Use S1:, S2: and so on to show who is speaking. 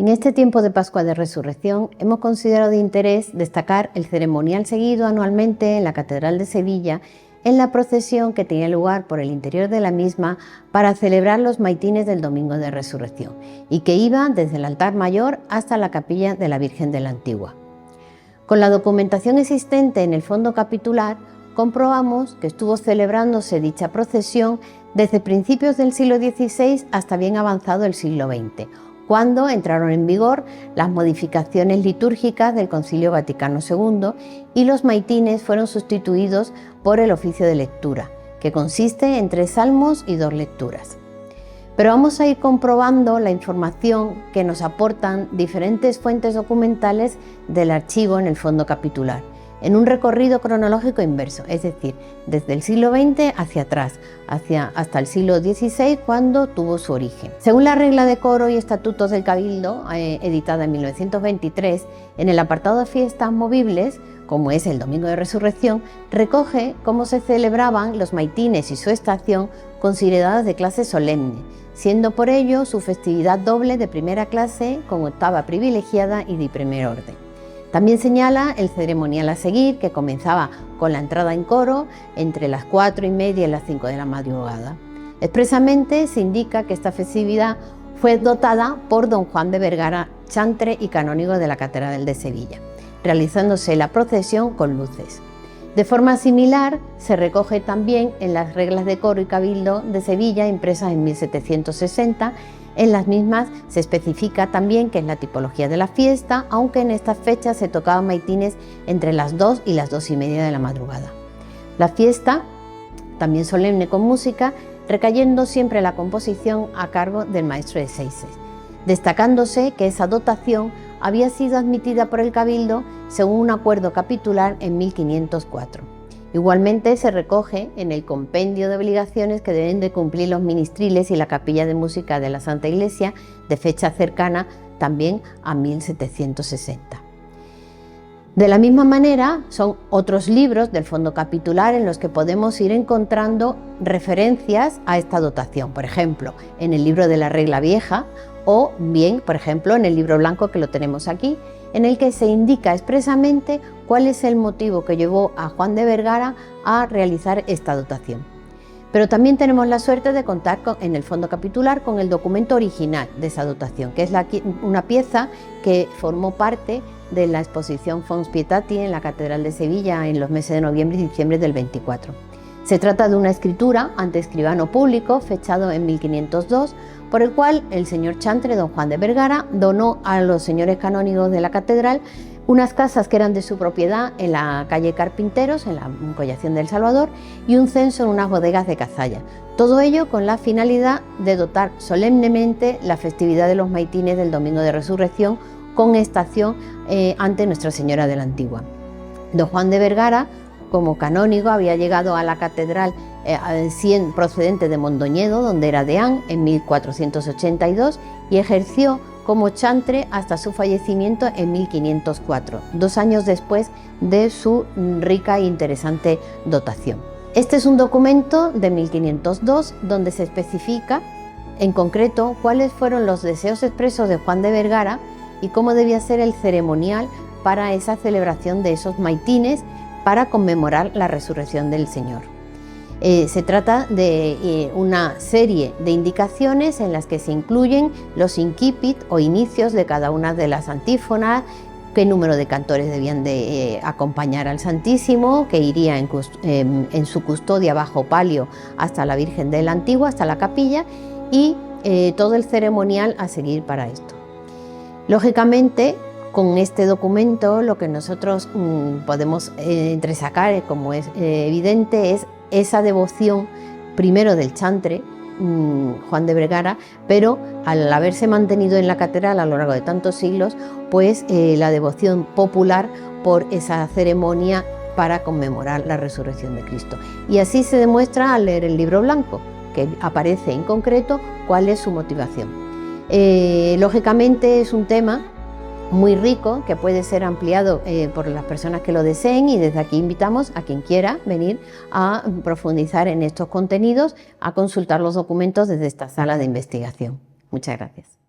S1: En este tiempo de Pascua de Resurrección hemos considerado de interés destacar el ceremonial seguido anualmente en la Catedral de Sevilla en la procesión que tenía lugar por el interior de la misma para celebrar los maitines del Domingo de Resurrección y que iba desde el altar mayor hasta la capilla de la Virgen de la Antigua. Con la documentación existente en el fondo capitular, comprobamos que estuvo celebrándose dicha procesión desde principios del siglo XVI hasta bien avanzado el siglo XX, cuando entraron en vigor las modificaciones litúrgicas del Concilio Vaticano II y los maitines fueron sustituidos por el oficio de lectura, que consiste en 3 salmos y 2 lecturas. Pero vamos a ir comprobando la información que nos aportan diferentes fuentes documentales del archivo en el fondo capitular, en un recorrido cronológico inverso, es decir, desde el siglo XX hacia atrás, hasta el siglo XVI, cuando tuvo su origen. Según la regla de coro y estatutos del Cabildo, editada en 1923, en el apartado de fiestas movibles, como es el Domingo de Resurrección, recoge cómo se celebraban los maitines y su estación consideradas de clase solemne, siendo por ello su festividad doble de primera clase con octava privilegiada y de primer orden. También señala el ceremonial a seguir, que comenzaba con la entrada en coro entre las 4:30 y las 5 de la madrugada. Expresamente se indica que esta festividad fue dotada por don Juan de Vergara, chantre y canónigo de la Catedral de Sevilla, realizándose la procesión con luces. De forma similar se recoge también en las reglas de coro y cabildo de Sevilla impresas en 1760. En las mismas se especifica también que es la tipología de la fiesta, aunque en estas fechas se tocaban maitines entre las 2 y las 2:30 de la madrugada. La fiesta, también solemne con música, recayendo siempre la composición a cargo del maestro de Seises, destacándose que esa dotación había sido admitida por el Cabildo según un acuerdo capitular en 1504. Igualmente se recoge en el compendio de obligaciones que deben de cumplir los ministriles y la capilla de música de la Santa Iglesia, de fecha cercana también a 1760. De la misma manera, son otros libros del fondo capitular en los que podemos ir encontrando referencias a esta dotación, por ejemplo, en el libro de la Regla Vieja o bien, por ejemplo, en el libro blanco que lo tenemos aquí, en el que se indica expresamente cuál es el motivo que llevó a Juan de Vergara a realizar esta dotación. Pero también tenemos la suerte de contar en el fondo capitular con el documento original de esa dotación, que es una pieza que formó parte de la exposición Fons Pietati en la Catedral de Sevilla en los meses de noviembre y diciembre del 24. Se trata de una escritura ante escribano público fechado en 1502, por el cual el señor chantre don Juan de Vergara donó a los señores canónigos de la catedral unas casas que eran de su propiedad en la calle Carpinteros, en la Collación del Salvador, y un censo en unas bodegas de Cazalla. Todo ello con la finalidad de dotar solemnemente la festividad de los maitines del Domingo de Resurrección con estación ante Nuestra Señora de la Antigua. Don Juan de Vergara, como canónigo, había llegado a la catedral procedente de Mondoñedo, donde era deán, en 1482 y ejerció como chantre hasta su fallecimiento en 1504, 2 años después de su rica e interesante dotación. Este es un documento de 1502 donde se especifica en concreto cuáles fueron los deseos expresos de Juan de Vergara y cómo debía ser el ceremonial para esa celebración de esos maitines para conmemorar la resurrección del Señor. Se trata de una serie de indicaciones en las que se incluyen los incipit o inicios de cada una de las antífonas, qué número de cantores debían de acompañar al Santísimo, que iría en su custodia bajo palio hasta la Virgen de la Antigua, hasta la capilla, y todo el ceremonial a seguir para esto. Lógicamente, con este documento lo que nosotros podemos entresacar, como es evidente, es esa devoción primero del chantre Juan de Vergara, pero al haberse mantenido en la catedral a lo largo de tantos siglos, pues la devoción popular por esa ceremonia para conmemorar la resurrección de Cristo. Y así se demuestra al leer el libro blanco, que aparece en concreto cuál es su motivación. Lógicamente es un tema muy rico que puede ser ampliado por las personas que lo deseen, y desde aquí invitamos a quien quiera venir a profundizar en estos contenidos, a consultar los documentos desde esta sala de investigación. Muchas gracias.